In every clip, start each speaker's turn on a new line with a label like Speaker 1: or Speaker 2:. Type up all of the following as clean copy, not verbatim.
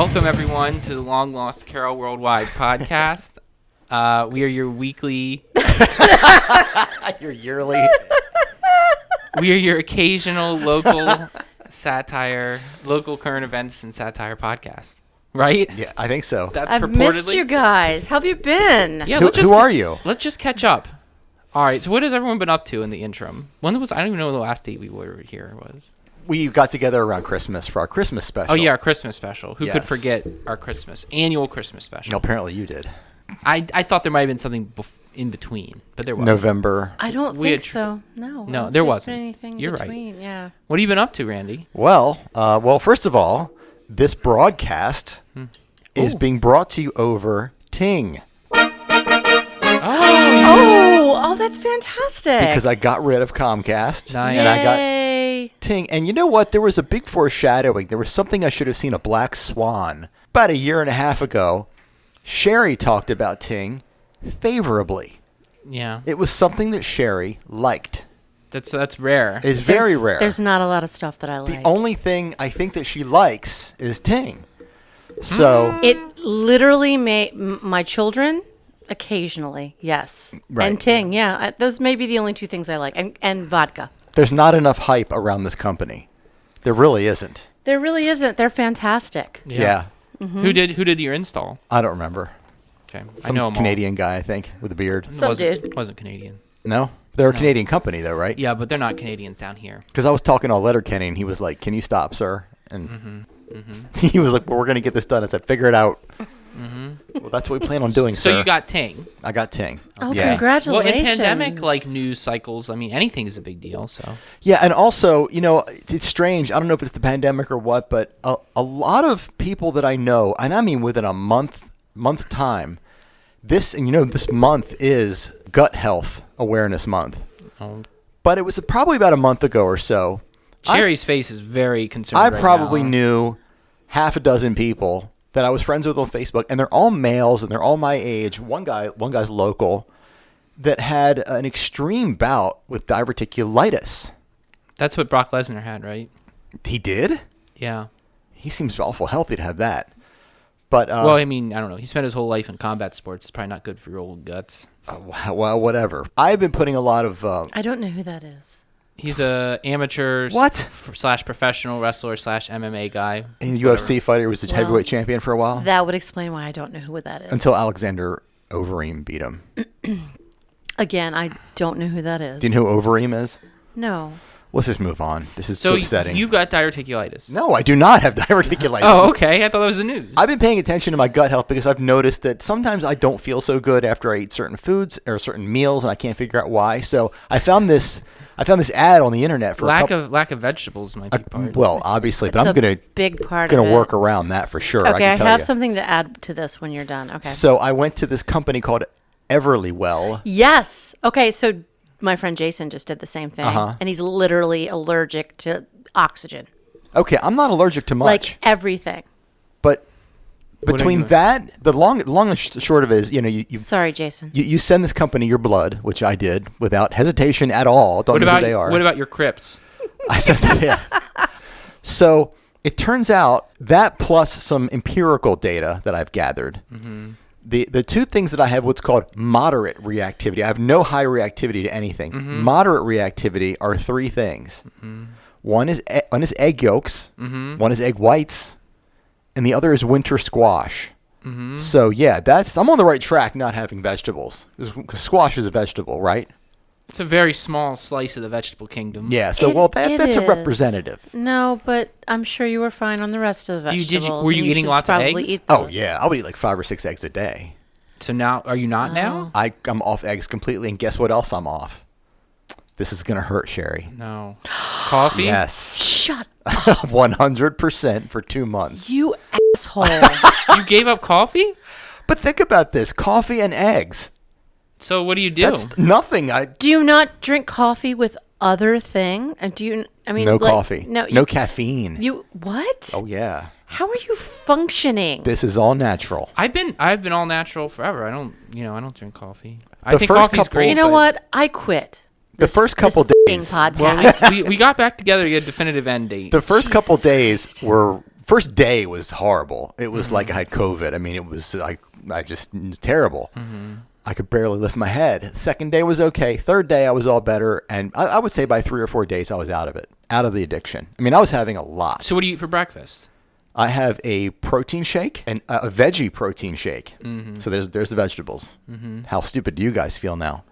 Speaker 1: Welcome, everyone, to the Long Lost Carol Worldwide podcast. We are your weekly...
Speaker 2: Your yearly...
Speaker 1: We are your occasional local satire, local current events and satire podcast. Right?
Speaker 2: Yeah, I think so.
Speaker 1: That's
Speaker 3: I've missed you guys. How have you been?
Speaker 1: Yeah,
Speaker 2: who are you?
Speaker 1: Let's just catch up. All right, so what has everyone been up to in the interim? I don't even know the last date we were here was.
Speaker 2: We got together around Christmas for our Christmas special.
Speaker 1: Oh, yeah, our Christmas special. Who could
Speaker 2: Yes.
Speaker 1: forget our annual Christmas special?
Speaker 2: No, apparently you did.
Speaker 1: I thought there might have been something in between, but there wasn't.
Speaker 2: November.
Speaker 3: I don't think so. No.
Speaker 1: No,
Speaker 3: I don't
Speaker 1: there
Speaker 3: think
Speaker 1: wasn't.
Speaker 3: there's anything
Speaker 1: You're right.
Speaker 3: between. Yeah.
Speaker 1: What have you been up to, Randy?
Speaker 2: Well, first of all, this broadcast is being brought to you over Ting.
Speaker 3: Oh, that's fantastic.
Speaker 2: Because I got rid of Comcast.
Speaker 1: Nice.
Speaker 2: And I got
Speaker 3: Yay.
Speaker 2: Ting. And you know what? There was a big foreshadowing. There was something I should have seen, a black swan. About a year and a half ago, Sherri talked about Ting favorably.
Speaker 1: Yeah.
Speaker 2: It was something that Sherri liked.
Speaker 1: That's rare.
Speaker 2: It's very rare.
Speaker 3: There's not a lot of stuff that I like.
Speaker 2: The only thing I think that she likes is Ting. So
Speaker 3: It literally my children occasionally, yes.
Speaker 2: Right.
Speaker 3: And Ting, yeah. Those may be the only two things I like. And vodka.
Speaker 2: there's not enough hype around this company. There really isn't.
Speaker 3: There really isn't. They're fantastic.
Speaker 2: Yeah.
Speaker 3: Mm-hmm.
Speaker 1: Who did your install?
Speaker 2: I don't remember.
Speaker 1: Okay.
Speaker 2: Some
Speaker 1: I know 'em all.
Speaker 2: Canadian guy, I think, with a beard.
Speaker 3: Some dude.
Speaker 1: Wasn't Canadian.
Speaker 2: No? They're a Canadian company, though, right?
Speaker 1: Yeah, but they're not Canadians down here.
Speaker 2: Because I was talking all Letterkenny, and he was like, "Can you stop, sir?" And he was like, "Well, we're going to get this done." I said, "Figure it out." Well, that's what we plan on doing,
Speaker 1: So
Speaker 2: sir.
Speaker 1: you got Ting.
Speaker 2: I got Ting.
Speaker 3: Oh,
Speaker 2: Yeah.
Speaker 3: congratulations.
Speaker 1: Well, in pandemic news cycles, I mean, anything is a big deal. So
Speaker 2: Yeah, and also, it's strange. I don't know if it's the pandemic or what, but a lot of people that I know, and I mean within a month time, this month is Gut Health Awareness Month.
Speaker 1: Oh.
Speaker 2: But it was probably about a month ago or so.
Speaker 1: Sherri's face is very concerned.
Speaker 2: I
Speaker 1: right
Speaker 2: probably
Speaker 1: now.
Speaker 2: knew half a dozen people that I was friends with on Facebook, and they're all males and they're all my age. One guy's local that had an extreme bout with diverticulitis.
Speaker 1: That's what Brock Lesnar had, right?
Speaker 2: He did?
Speaker 1: Yeah.
Speaker 2: He seems awful healthy to have that. But
Speaker 1: Well, I mean, I don't know. He spent his whole life in combat sports. It's probably not good for your old guts.
Speaker 2: well, whatever. I've been putting a lot of
Speaker 3: I don't know who that is.
Speaker 1: He's a amateur / professional wrestler / MMA guy.
Speaker 2: a UFC fighter. He was the heavyweight champion for a while
Speaker 3: That would explain why I don't know who that is.
Speaker 2: until Alexander Overeem beat him.
Speaker 3: Again, I don't know who that is.
Speaker 2: Do you know who Overeem is?
Speaker 3: No.
Speaker 2: Let's just move on. This is
Speaker 1: So
Speaker 2: so upsetting.
Speaker 1: you've got diverticulitis.
Speaker 2: No, I do not have diverticulitis.
Speaker 1: Oh, okay. I thought that was the news.
Speaker 2: I've been paying attention to my gut health because I've noticed that sometimes I don't feel so good after I eat certain foods or certain meals, and I can't figure out why. So I found this ad on the internet for
Speaker 1: lack of vegetables might be part.
Speaker 2: well, obviously, but
Speaker 3: It's
Speaker 2: I'm gonna
Speaker 3: big part of it.
Speaker 2: work around that for sure.
Speaker 3: Okay, I
Speaker 2: can tell
Speaker 3: have
Speaker 2: you.
Speaker 3: something to add to this when you're done. Okay.
Speaker 2: So I went to this company called Everlywell.
Speaker 3: Yes. Okay, so my friend Jason just did the same thing,
Speaker 2: Uh-huh.
Speaker 3: and he's literally allergic to oxygen,
Speaker 2: Okay, I'm not allergic to much,
Speaker 3: like everything.
Speaker 2: but
Speaker 1: What are
Speaker 2: between
Speaker 1: you-
Speaker 2: that, the long and short of it is, you
Speaker 3: Sorry, Jason.
Speaker 2: you send this company your blood, which I did without hesitation at all. Don't
Speaker 1: What
Speaker 2: know
Speaker 1: about
Speaker 2: who they are.
Speaker 1: what about your crypts?
Speaker 2: I said, yeah. So it turns out that plus some empirical data that I've gathered, the two things that I have what's called moderate reactivity. I have no high reactivity to anything. Moderate reactivity are three things. One is egg yolks, one is egg whites, and the other is winter squash. So yeah, I'm on the right track not having vegetables. 'Cause squash is a vegetable, right?
Speaker 1: It's a very small slice of the vegetable kingdom.
Speaker 2: Yeah, so that's a
Speaker 3: is.
Speaker 2: representative.
Speaker 3: No, but I'm sure you were fine on the rest of the
Speaker 1: Were
Speaker 3: vegetables.
Speaker 1: you
Speaker 3: and
Speaker 1: eating
Speaker 3: should
Speaker 1: lots of
Speaker 3: probably
Speaker 1: eggs?
Speaker 3: eat
Speaker 2: Oh
Speaker 3: them.
Speaker 2: yeah, I would eat like 5 or 6 eggs a day.
Speaker 1: So now, are you not now?
Speaker 2: I'm off eggs completely, and guess what else I'm off? This is gonna hurt, Sherri.
Speaker 1: No. Coffee?
Speaker 2: Yes,
Speaker 3: Shut
Speaker 2: 100% for 2 months.
Speaker 3: you asshole.
Speaker 1: You gave up coffee?
Speaker 2: But think about this: coffee and eggs.
Speaker 1: So what do you do?
Speaker 2: That's nothing.
Speaker 3: Do you not drink coffee with other thing? Do you? I mean,
Speaker 2: No
Speaker 3: like,
Speaker 2: coffee.
Speaker 3: No
Speaker 2: caffeine.
Speaker 3: You what?
Speaker 2: Oh yeah,
Speaker 3: How are you functioning?
Speaker 2: this is all natural.
Speaker 1: I've been all natural forever. I don't drink coffee. I
Speaker 2: The
Speaker 1: think
Speaker 2: first
Speaker 1: coffee's
Speaker 2: couple-
Speaker 1: great.
Speaker 3: You know
Speaker 1: but-
Speaker 3: what? I quit.
Speaker 2: The first couple
Speaker 3: this
Speaker 2: days-
Speaker 3: podcast.
Speaker 1: Well, at least we got back together to get a definitive end date.
Speaker 2: The first couple
Speaker 3: Jesus
Speaker 2: days
Speaker 3: Christ.
Speaker 2: were first day was horrible. It was like I had COVID. I mean, it was like it was terrible. I could barely lift my head. The second day was okay. Third day, I was all better. And I would say by 3 or 4 days, I was out of it, out of the addiction. I mean, I was having a lot.
Speaker 1: So what do you eat for breakfast?
Speaker 2: I have a protein shake and a veggie protein shake. So there's the vegetables. How stupid do you guys feel now?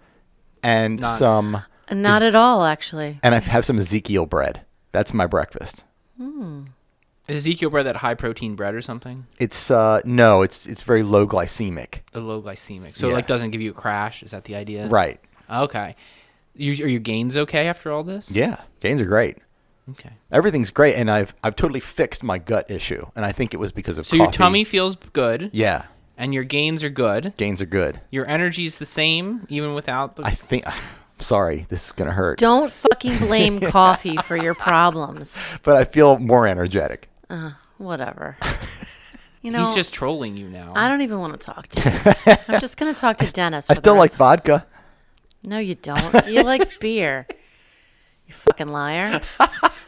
Speaker 2: And
Speaker 3: Not at all, actually.
Speaker 2: And I have some Ezekiel bread. That's my breakfast.
Speaker 1: Is Ezekiel bread that high protein bread or something?
Speaker 2: It's no, it's very low glycemic.
Speaker 1: A low glycemic. So
Speaker 2: Yeah.
Speaker 1: it like doesn't give you a crash. Is that the idea?
Speaker 2: Right.
Speaker 1: Okay. Are your gains okay after all this?
Speaker 2: Yeah, gains are great.
Speaker 1: Okay.
Speaker 2: Everything's great, and I've totally fixed my gut issue, and I think it was because of
Speaker 1: So
Speaker 2: coffee.
Speaker 1: your tummy feels good.
Speaker 2: Yeah,
Speaker 1: And your gains are good.
Speaker 2: gains are good.
Speaker 1: Your energy's the same even without the.
Speaker 2: I think. Sorry, this is gonna hurt,
Speaker 3: Don't fucking blame coffee for your problems.
Speaker 2: but I feel more energetic.
Speaker 3: Whatever. You know,
Speaker 1: He's just trolling you now.
Speaker 3: I don't even want to talk to you. I'm just going to talk to Dennis.
Speaker 2: I still like vodka.
Speaker 3: No, you don't. You like beer. You fucking liar.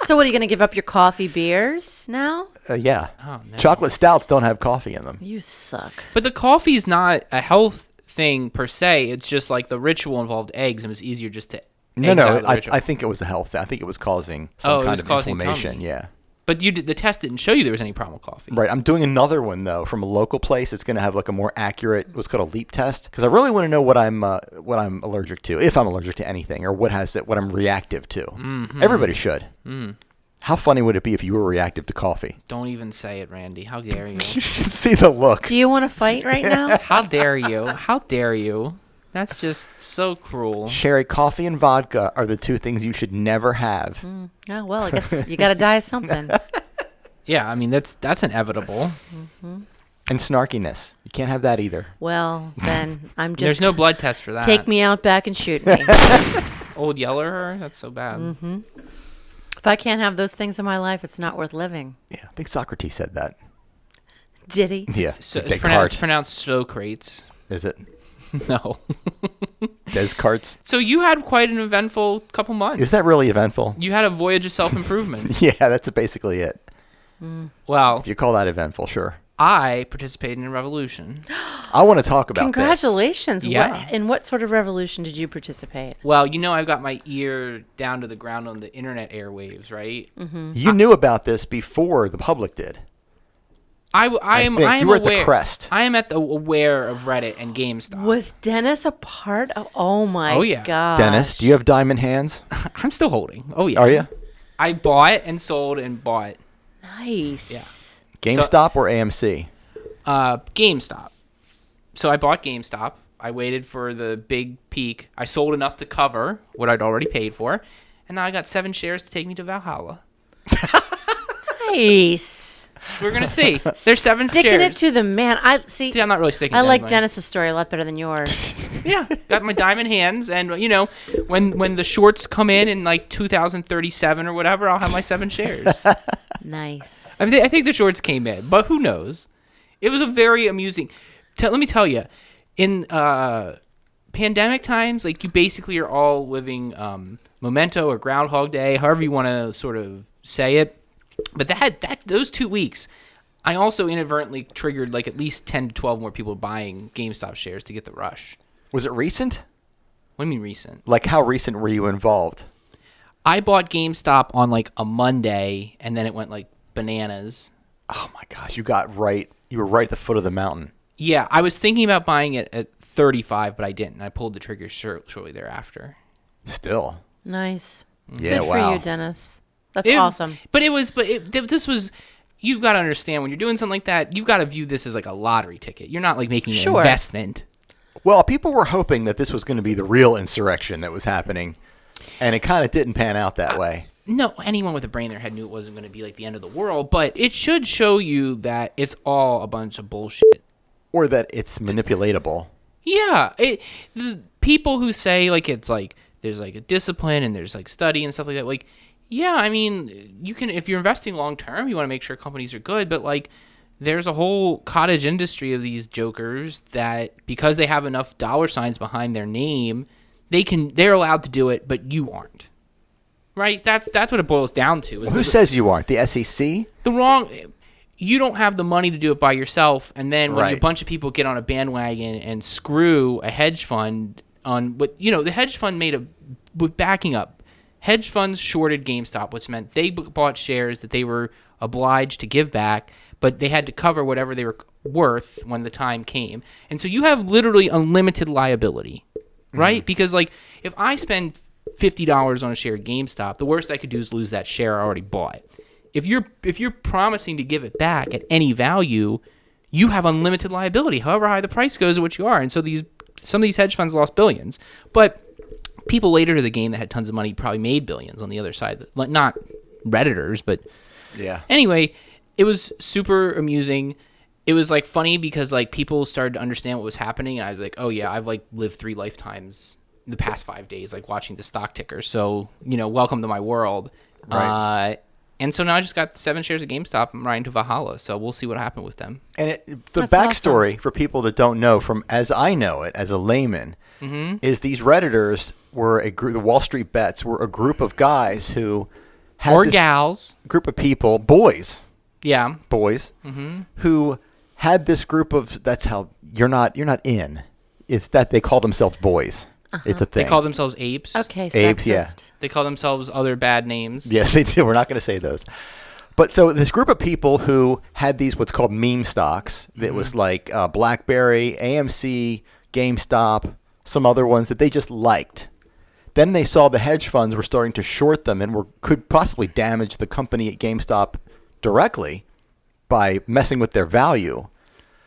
Speaker 3: So what, are you going to give up your coffee beers now?
Speaker 2: Yeah.
Speaker 1: Oh, no.
Speaker 2: Chocolate stouts don't have coffee in them.
Speaker 3: You suck.
Speaker 1: But the coffee's not a health thing per se. It's just like the ritual involved eggs, and it's easier just to.
Speaker 2: No,
Speaker 1: eggs out
Speaker 2: no.
Speaker 1: of the ritual.
Speaker 2: I think it was a health thing. I think it was causing
Speaker 1: Oh,
Speaker 2: some
Speaker 1: it
Speaker 2: kind
Speaker 1: was
Speaker 2: of
Speaker 1: causing
Speaker 2: inflammation.
Speaker 1: tummy.
Speaker 2: Yeah.
Speaker 1: But the test didn't show you there was any problem with coffee.
Speaker 2: Right. I'm doing another one though from a local place. It's going to have like a more accurate, what's called a leap test, because I really want to know what I'm allergic to, if I'm allergic to anything, or what I'm reactive to. Everybody should. How funny would it be if you were reactive to coffee?
Speaker 1: Don't even say it, Randy. How dare you?
Speaker 2: You should see the look.
Speaker 3: Do you want to fight right now?
Speaker 1: How dare you? How dare you? That's just so cruel.
Speaker 2: Sherri, coffee and vodka are the two things you should never have.
Speaker 3: Oh, well, I guess you got to die of something.
Speaker 1: Yeah, I mean that's inevitable.
Speaker 2: And snarkiness. You can't have that either.
Speaker 3: Well, then I'm just...
Speaker 1: There's no blood test for that.
Speaker 3: Take me out back and shoot me.
Speaker 1: Old Yeller, that's so bad.
Speaker 3: If I can't have those things in my life, it's not worth living.
Speaker 2: Yeah, I think Socrates said that.
Speaker 3: Did he?
Speaker 2: Yeah.
Speaker 1: So, it's
Speaker 2: Descartes.
Speaker 1: pronounced Socrates.
Speaker 2: Is it?
Speaker 1: No.
Speaker 2: Descartes.
Speaker 1: So you had quite an eventful couple months.
Speaker 2: Is that really eventful?
Speaker 1: You had a voyage of self-improvement.
Speaker 2: Yeah, that's basically it.
Speaker 1: Well,
Speaker 2: If you call that eventful, sure.
Speaker 1: I participated in a revolution.
Speaker 2: I want to talk about this.
Speaker 3: Congratulations.
Speaker 1: Yeah.
Speaker 3: In what sort of revolution did you participate?
Speaker 1: Well, I've got my ear down to the ground on the internet airwaves, right?
Speaker 2: You knew about this before the public did.
Speaker 1: I am
Speaker 2: you were at
Speaker 1: aware.
Speaker 2: the crest.
Speaker 1: I am aware of Reddit and GameStop.
Speaker 3: Was Dennis a part of... Oh, my
Speaker 1: Oh, yeah.
Speaker 3: God.
Speaker 2: Dennis, do you have diamond hands?
Speaker 1: I'm still holding. Oh yeah.
Speaker 2: Are you?
Speaker 1: I bought and sold and bought.
Speaker 3: Nice.
Speaker 2: GameStop or AMC?
Speaker 1: GameStop. So I bought GameStop. I waited for the big peak. I sold enough to cover what I'd already paid for, and now I got 7 shares to take me to Valhalla.
Speaker 3: Nice.
Speaker 1: We're gonna see. There's 7
Speaker 3: Sticking
Speaker 1: shares.
Speaker 3: it to the man. See,
Speaker 1: See, I'm not really sticking.
Speaker 3: I
Speaker 1: to
Speaker 3: like
Speaker 1: anybody.
Speaker 3: Dennis's story a lot better than yours.
Speaker 1: Yeah, got my diamond hands, and when the shorts come in like 2037 or whatever, I'll have my 7 shares.
Speaker 3: Nice.
Speaker 1: I think the shorts came in, but who knows? It was a very amusing. Let me tell you, in pandemic times, like you basically are all living memento or Groundhog Day, however you want to sort of say it. But those 2 weeks, I also inadvertently triggered like at least 10 to 12 more people buying GameStop shares to get the rush.
Speaker 2: Was it recent?
Speaker 1: What do you mean recent?
Speaker 2: Like how recent were you involved?
Speaker 1: I bought GameStop on like a Monday, and then it went like bananas.
Speaker 2: Oh my gosh, you were right at the foot of the mountain.
Speaker 1: Yeah, I was thinking about buying it at 35, but I didn't. I pulled the trigger shortly thereafter.
Speaker 2: Still.
Speaker 3: Nice.
Speaker 2: Yeah,
Speaker 3: Good
Speaker 2: wow.
Speaker 3: for you, Dennis. That's awesome.
Speaker 1: This was, you've got to understand when you're doing something like that, you've got to view this as like a lottery ticket. You're not like making an investment.
Speaker 2: Well, people were hoping that this was going to be the real insurrection that was happening, and it kind of didn't pan out that way.
Speaker 1: No, anyone with a brain in their head knew it wasn't going to be like the end of the world, but it should show you that it's all a bunch of bullshit.
Speaker 2: Or that it's manipulatable.
Speaker 1: Yeah, the people who say like it's like there's like a discipline and there's like study and stuff like that, like, yeah, I mean, you can, if you're investing long term, you want to make sure companies are good, but like there's a whole cottage industry of these jokers that because they have enough dollar signs behind their name, they're allowed to do it, but you aren't. Right? That's what it boils down to.
Speaker 2: Who says you aren't? The SEC?
Speaker 1: you don't have the money to do it by yourself. And then when
Speaker 2: Right.
Speaker 1: a bunch of people get on a bandwagon and screw a hedge fund on what, the hedge fund with backing up, hedge funds shorted GameStop, which meant they bought shares that they were obliged to give back, but they had to cover whatever they were worth when the time came. And so you have literally unlimited liability, right? Because like if I spend $50 on a share of GameStop, the worst I could do is lose that share I already bought. If you're promising to give it back at any value, you have unlimited liability. However high the price goes, what you are. And so some of these hedge funds lost billions, but people later to the game that had tons of money probably made billions on the other side. Not Redditors, but
Speaker 2: Yeah.
Speaker 1: anyway, it was super amusing. It was like funny because like people started to understand what was happening, and I was like, oh yeah, I've like lived 3 lifetimes the past 5 days, like watching the stock ticker. So welcome to my world.
Speaker 2: Right.
Speaker 1: And so now I just got 7 shares of GameStop. I'm riding to Valhalla, so we'll see what happened with them.
Speaker 2: And the
Speaker 3: That's
Speaker 2: backstory for people that don't know, from as I know it as a layman, is these Redditors were a group. The Wall Street Bets were a group of guys who had
Speaker 1: Or
Speaker 2: this
Speaker 1: gals.
Speaker 2: group of people, boys,
Speaker 1: Yeah.
Speaker 2: who had this group of. That's how you're not in. It's that they call themselves boys. It's a thing.
Speaker 1: They call themselves apes.
Speaker 3: Okay, sexist.
Speaker 2: Apes, yeah.
Speaker 1: They call themselves other bad names.
Speaker 2: Yes, they do. We're not going to say those. But so this group of people who had these what's called meme stocks. That was like BlackBerry, AMC, GameStop, some other ones that they just liked. Then they saw the hedge funds were starting to short them and could possibly damage the company at GameStop directly by messing with their value.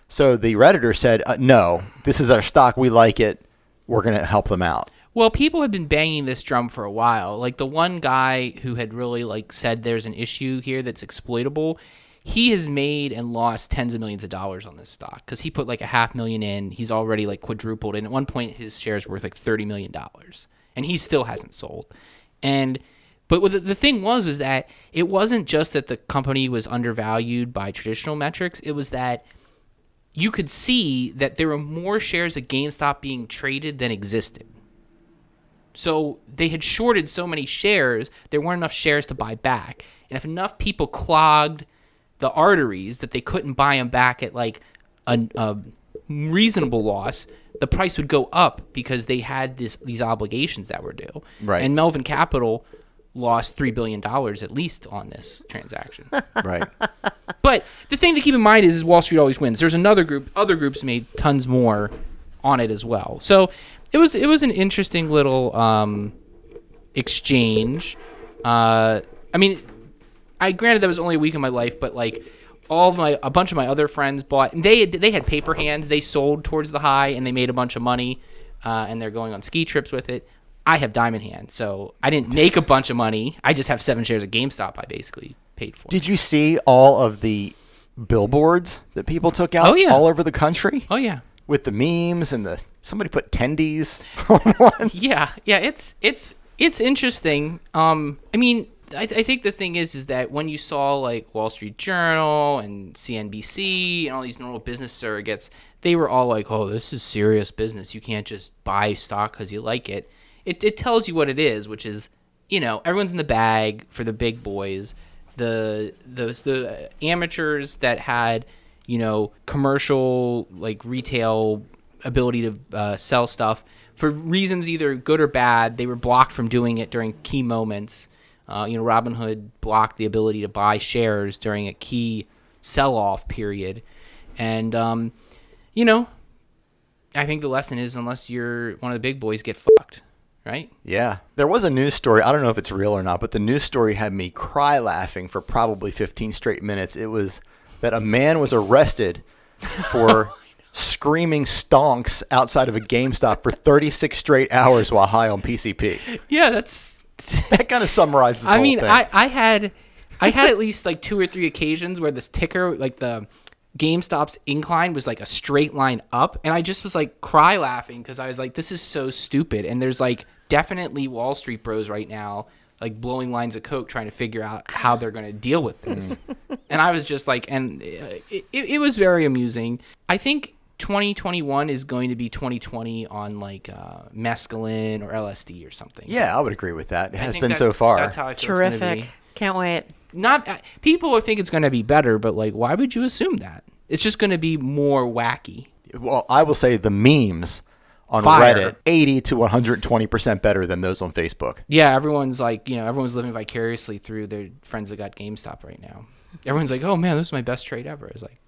Speaker 2: So the Redditor said, no, this is our stock. We like it. We're going to help them out.
Speaker 1: Well, people have been banging this drum for a while. Like the one guy who had really like said there's an issue here that's exploitable, he has made and lost tens of millions of dollars on this stock because he put like $500,000 in. He's already like quadrupled, and at one point his shares were worth like $30 million, and he still hasn't sold. But what the thing was that it wasn't just that the company was undervalued by traditional metrics. It was that you could see that there were more shares of GameStop being traded than existed. So they had shorted so many shares, there weren't enough shares to buy back. And if enough people clogged the arteries that they couldn't buy them back at like a reasonable loss, the price would go up because they had these obligations that were due.
Speaker 2: Right.
Speaker 1: And Melvin Capital lost $3 billion at least on this transaction.
Speaker 2: Right.
Speaker 1: But the thing to keep in mind is Wall Street always wins. There's another group, other groups made tons more on it as well. So it was an interesting little exchange. I mean, granted that was only a week of my life, but like a bunch of my other friends bought, and they had paper hands. They sold towards the high and they made a bunch of money, and they're going on ski trips with it. I have diamond hands, so I didn't make a bunch of money. I just have 7 shares of GameStop I basically paid for.
Speaker 2: Did you see all of the billboards that people took out all over the country?
Speaker 1: Oh, yeah.
Speaker 2: With the memes and somebody put tendies on one.
Speaker 1: Yeah, it's interesting. I mean, I think the thing is that when you saw like Wall Street Journal and CNBC and all these normal business surrogates, they were all like, "Oh, this is serious business. You can't just buy stock because you like it." It tells you what it is, which is, everyone's in the bag for the big boys. The amateurs that had, commercial, like retail ability to sell stuff for reasons either good or bad, they were blocked from doing it during key moments. Robinhood blocked the ability to buy shares during a key sell-off period. And, I think the lesson is unless you're one of the big boys, get fucked. Right?
Speaker 2: Yeah. There was a news story. I don't know if it's real or not, but the news story had me cry laughing for probably 15 straight minutes. It was that a man was arrested for screaming stonks outside of a GameStop for 36 straight hours while high on PCP.
Speaker 1: Yeah, that
Speaker 2: kind of summarizes the whole thing.
Speaker 1: I had at least like 2 or 3 occasions where this ticker, like the GameStop's incline was like a straight line up, and I just was like cry laughing because I was like, this is so stupid. And there's like definitely Wall Street bros right now like blowing lines of coke trying to figure out how they're going to deal with this. And I was just like, and it was very amusing. I think 2021 is going to be 2020 on like mescaline or LSD or something.
Speaker 2: Yeah, I would agree with that. It has been so far.
Speaker 1: That's how I feel. It's gonna
Speaker 3: Terrific.
Speaker 1: be.
Speaker 3: Can't wait.
Speaker 1: not people think it's going to be better, but like, why would you assume that? It's just going to be more wacky.
Speaker 2: Well, I will say the memes on
Speaker 1: Fire.
Speaker 2: Reddit, 80 to 120% better than those on Facebook.
Speaker 1: Yeah, everyone's like, everyone's living vicariously through their friends that got GameStop right now. Everyone's like, oh man, this is my best trade ever. It's like,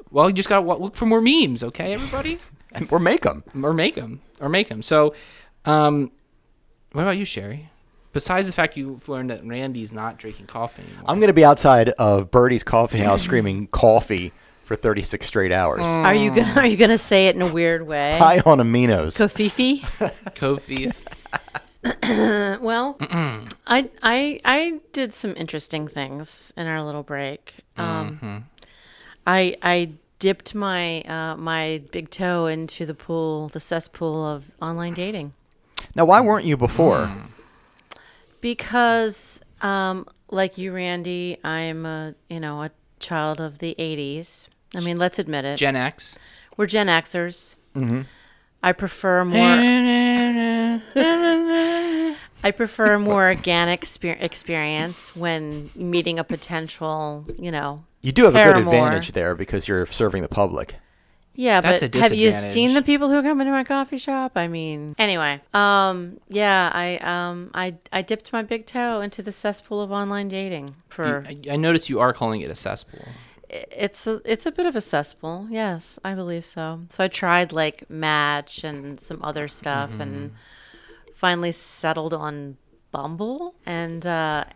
Speaker 1: well, you just got to look for more memes, okay, everybody?
Speaker 2: Or make them.
Speaker 1: Or make them. So, what about you, Sherry? Besides the fact you've learned that Randy's not drinking coffee anymore.
Speaker 2: I'm going to be outside of Birdie's coffee house screaming coffee for 36 straight hours.
Speaker 3: Are you gonna say it in a weird way?
Speaker 2: High on aminos.
Speaker 3: Kofifi?
Speaker 1: Kofi.
Speaker 3: Well, I did some interesting things in our little break. I dipped my my big toe into the cesspool of online dating.
Speaker 2: Now, why weren't you before?
Speaker 3: Because, like you, Randy, I'm a child of the 80s. I mean, let's admit it.
Speaker 1: Gen X.
Speaker 3: We're Gen Xers. Mm-hmm. I prefer more organic experience when meeting a potential,
Speaker 2: You do have a good
Speaker 3: paramour.
Speaker 2: advantage there because you're serving the public.
Speaker 3: Yeah,
Speaker 1: That's
Speaker 3: but
Speaker 1: a
Speaker 3: have you
Speaker 1: disadvantage.
Speaker 3: seen the people who come into my coffee shop? I mean, anyway, yeah, I dipped my big toe into the cesspool of online dating.
Speaker 1: I noticed you are calling it a cesspool.
Speaker 3: It's a bit of a cesspool, yes, I believe so. So I tried like Match and some other stuff, and finally settled on Bumble, and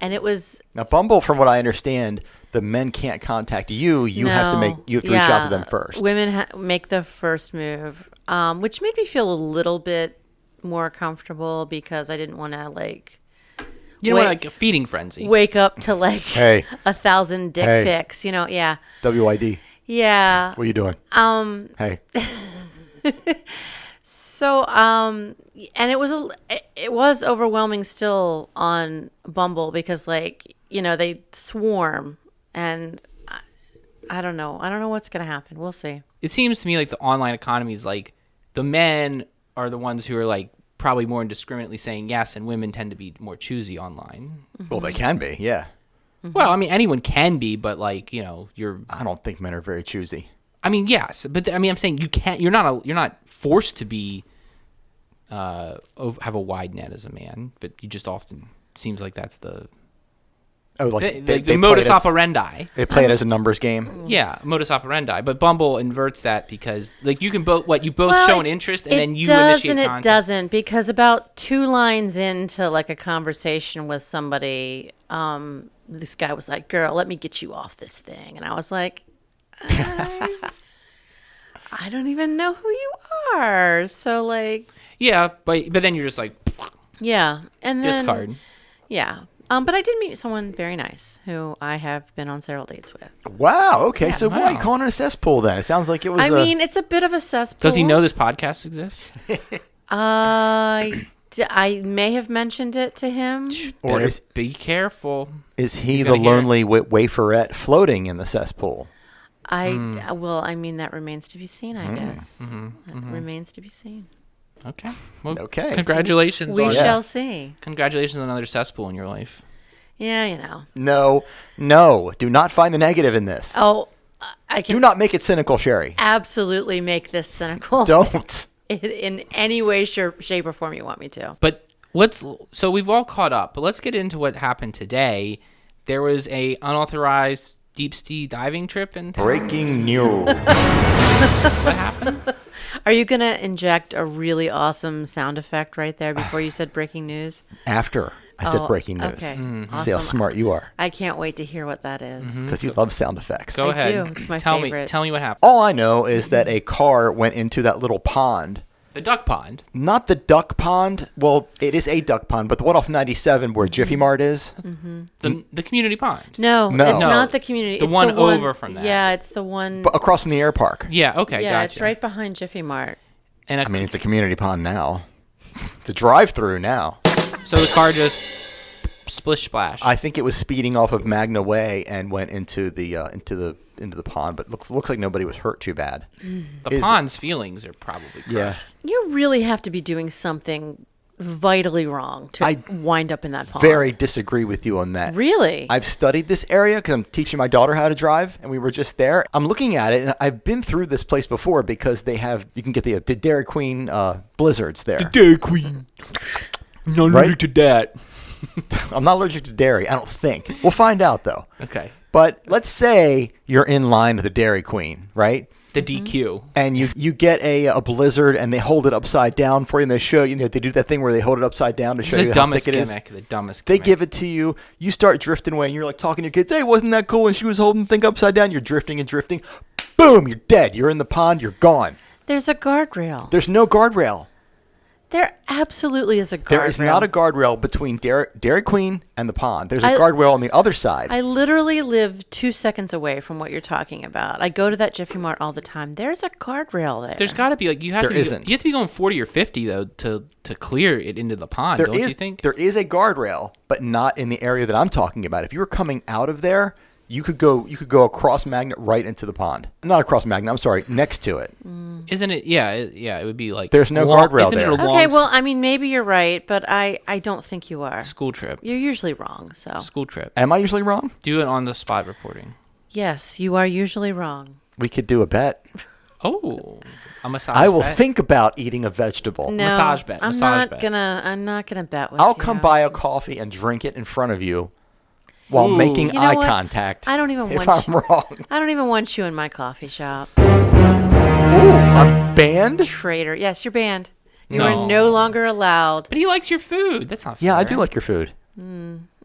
Speaker 3: it was
Speaker 2: Now, Bumble, from what I understand, the men can't contact you. You have to reach out to them first.
Speaker 3: Women make the first move, which made me feel a little bit more comfortable because I didn't want to
Speaker 1: Like a feeding frenzy.
Speaker 3: wake up to like
Speaker 2: Hey.
Speaker 3: 1,000 dick
Speaker 2: Hey.
Speaker 3: pics. Yeah,
Speaker 2: WID.
Speaker 3: yeah.
Speaker 2: What are you doing? Hey.
Speaker 3: So, and it was overwhelming still on Bumble because they swarm, and I don't know. I don't know what's gonna happen. We'll see.
Speaker 1: It seems to me like the online economy is like the men are the ones who are like probably more indiscriminately saying yes, and women tend to be more choosy online.
Speaker 2: Well, they can be, yeah.
Speaker 1: Well, I mean, anyone can be, but you're.
Speaker 2: I don't think men are very choosy.
Speaker 1: I mean, yes, but I'm saying you can't. You're not forced to be. Have a wide net as a man, but you just often seems like that's the.
Speaker 2: Oh, like
Speaker 1: the modus operandi.
Speaker 2: They play it as a numbers game.
Speaker 1: Yeah, modus operandi. But Bumble inverts that because you can both show an interest and then you initiate contact.
Speaker 3: It doesn't, because about 2 lines into like a conversation with somebody, this guy was like, "Girl, let me get you off this thing," and I was like, I don't even know who you are. So
Speaker 1: Yeah, but then you're just like
Speaker 3: yeah, and then
Speaker 1: discard.
Speaker 3: Yeah. But I did meet someone very nice who I have been on several dates with.
Speaker 2: Wow. Okay.
Speaker 3: Yes.
Speaker 2: So why are you
Speaker 1: Wow.
Speaker 2: calling it a cesspool then? It sounds like it was.
Speaker 3: I mean, it's a bit of a cesspool.
Speaker 1: Does he know this podcast exists?
Speaker 3: I may have mentioned it to him.
Speaker 2: Or
Speaker 1: Better
Speaker 2: is
Speaker 1: be careful.
Speaker 2: he
Speaker 1: He's
Speaker 2: the
Speaker 1: gonna hear it.
Speaker 2: lonely waferette floating in the cesspool?
Speaker 3: Well, I mean, that remains to be seen, I guess. That remains to be seen.
Speaker 1: Okay. Well,
Speaker 2: Okay.
Speaker 1: Congratulations.
Speaker 3: We
Speaker 1: on,
Speaker 3: shall see.
Speaker 1: Congratulations on another cesspool in your life.
Speaker 3: Yeah,
Speaker 2: No. Do not find the negative in this.
Speaker 3: Oh, I can
Speaker 2: Do not make it cynical, Sherry.
Speaker 3: absolutely make this cynical.
Speaker 2: Don't.
Speaker 3: In any way, shape, or form you want me to.
Speaker 1: But so we've all caught up, but let's get into what happened today. There was a unauthorized deep sea diving trip in town.
Speaker 2: Breaking news.
Speaker 1: What happened?
Speaker 3: Are you going to inject a really awesome sound effect right there before you said breaking news?
Speaker 2: After I said
Speaker 3: Oh,
Speaker 2: breaking news.
Speaker 3: Okay.
Speaker 2: See how
Speaker 3: Awesome.
Speaker 2: smart you are.
Speaker 3: I can't wait to hear what that is.
Speaker 2: Because you love sound effects.
Speaker 1: Go
Speaker 3: I
Speaker 1: ahead.
Speaker 3: do. It's my
Speaker 1: tell
Speaker 3: favorite.
Speaker 1: Tell me what happened.
Speaker 2: All I know is that a car went into that little pond.
Speaker 1: The duck pond.
Speaker 2: Not the duck pond. Well, it is a duck pond, but the one off 97 where Jiffy Mart is.
Speaker 1: The community pond.
Speaker 3: No,
Speaker 2: No.
Speaker 3: it's
Speaker 2: No.
Speaker 3: not the community.
Speaker 1: The
Speaker 3: it's
Speaker 1: one over from that.
Speaker 3: Yeah, it's the one.
Speaker 2: But across from the air park.
Speaker 1: Yeah. Okay.
Speaker 3: yeah,
Speaker 1: gotcha.
Speaker 3: it's right behind Jiffy Mart.
Speaker 1: And
Speaker 2: I mean, it's a community pond now. It's a drive-through now.
Speaker 1: so the car just splish splash.
Speaker 2: I think it was speeding off of Magna Way and went into the pond, but looks like nobody was hurt too bad.
Speaker 1: the pond's feelings are probably crushed.
Speaker 2: Yeah.
Speaker 3: You really have to be doing something vitally wrong to
Speaker 2: I
Speaker 3: wind up in that pond.
Speaker 2: Very disagree with you on that.
Speaker 3: Really?
Speaker 2: I've studied this area because I'm teaching my daughter how to drive, and we were just there. I'm looking at it, and I've been through this place before because you can get the Dairy Queen blizzards there.
Speaker 1: Dairy Queen. I'm not allergic to that.
Speaker 2: I'm not allergic to dairy, I don't think. We'll find out, though.
Speaker 1: Okay.
Speaker 2: But let's say you're in line with the Dairy Queen, right?
Speaker 1: The DQ.
Speaker 2: And you get a blizzard, and they hold it upside down for you, and they show you, they do that thing where they hold it upside down to show you how thick it is.
Speaker 1: The dumbest
Speaker 2: They
Speaker 1: gimmick.
Speaker 2: give it to you. You start drifting away, and you're like talking to your kids. Hey, wasn't that cool when she was holding the thing upside down? You're drifting and drifting. Boom, you're dead. You're in the pond. You're gone.
Speaker 3: There's a guardrail.
Speaker 2: There's no guardrail.
Speaker 3: There absolutely is a guardrail.
Speaker 2: There is not a guardrail between Dairy Queen and the pond. There's a guardrail on the other side.
Speaker 3: I literally live 2 seconds away from what you're talking about. I go to that Jiffy Mart all the time. There's a guardrail there.
Speaker 1: There's got to be you have
Speaker 2: isn't.
Speaker 1: You have to be going 40 or 50 though to clear it into the pond. Don't you think?
Speaker 2: There is a guardrail, but not in the area that I'm talking about. If you were coming out of there, you could go across Magnet right into the pond. Not across Magnet. I'm sorry, next to it.
Speaker 1: Isn't it? Yeah, it would be like
Speaker 2: There's no guardrail
Speaker 1: isn't
Speaker 2: there.
Speaker 1: It a long
Speaker 3: Okay, well, I mean, maybe you're right, but I don't think you are.
Speaker 1: school trip.
Speaker 3: You're usually wrong, so.
Speaker 1: School trip.
Speaker 2: Am I usually wrong?
Speaker 1: Do it on the spot reporting.
Speaker 3: Yes, you are usually wrong.
Speaker 2: We could do a bet.
Speaker 1: Oh, a massage.
Speaker 2: I will
Speaker 1: bet?
Speaker 2: think about eating a vegetable.
Speaker 3: No,
Speaker 1: Massage bet,
Speaker 3: I'm
Speaker 1: massage
Speaker 3: not
Speaker 1: bet.
Speaker 3: gonna bet with
Speaker 2: I'll
Speaker 3: you.
Speaker 2: come buy a coffee and drink it in front of you while
Speaker 1: Ooh.
Speaker 2: making
Speaker 3: You know
Speaker 2: eye
Speaker 3: what?
Speaker 2: contact.
Speaker 3: I don't even
Speaker 2: if
Speaker 3: want
Speaker 2: I'm wrong.
Speaker 3: I don't even want you in my coffee shop.
Speaker 2: Ooh, I'm banned?
Speaker 3: Traitor. Yes, you're banned. You
Speaker 1: No.
Speaker 3: are no longer allowed.
Speaker 1: But he likes your food. That's not fair.
Speaker 2: Yeah, I do like your food.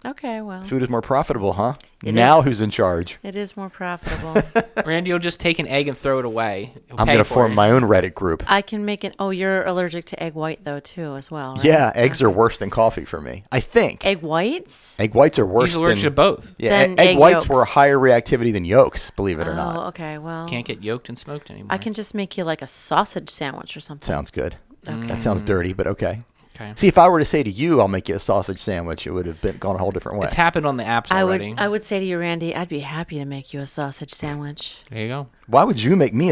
Speaker 3: Okay, well,
Speaker 2: Food is more profitable, huh?
Speaker 3: It
Speaker 2: Now
Speaker 3: is.
Speaker 2: who's in charge?
Speaker 3: it is more profitable.
Speaker 1: Randy will just take an egg and throw it away. He'll
Speaker 2: I'm
Speaker 1: pay
Speaker 2: going to
Speaker 1: for
Speaker 2: form
Speaker 1: it.
Speaker 2: my own Reddit group.
Speaker 3: I can make it. Oh, you're allergic to egg white though too, as well. Right?
Speaker 2: Yeah, eggs are worse than coffee for me. I think.
Speaker 3: Egg whites.
Speaker 2: Egg whites are worse
Speaker 1: He's allergic to
Speaker 2: than...
Speaker 1: both.
Speaker 2: Yeah,
Speaker 3: Than
Speaker 2: egg
Speaker 3: egg
Speaker 2: whites
Speaker 3: yolks.
Speaker 2: were higher reactivity than yolks, believe it or
Speaker 3: Oh,
Speaker 2: not.
Speaker 3: okay. Well,
Speaker 1: Can't get yoked and smoked anymore.
Speaker 3: I can just make you like a sausage sandwich or something.
Speaker 2: Sounds good.
Speaker 3: Okay.
Speaker 2: That sounds dirty, but okay.
Speaker 1: Okay.
Speaker 2: See, if I were to say to you, I'll make you a sausage sandwich, it would have gone a whole different way.
Speaker 1: It's happened on the apps
Speaker 3: I
Speaker 1: already.
Speaker 3: would say to you, Randy, I'd be happy to make you a sausage sandwich.
Speaker 1: There you go.
Speaker 2: Why would you make me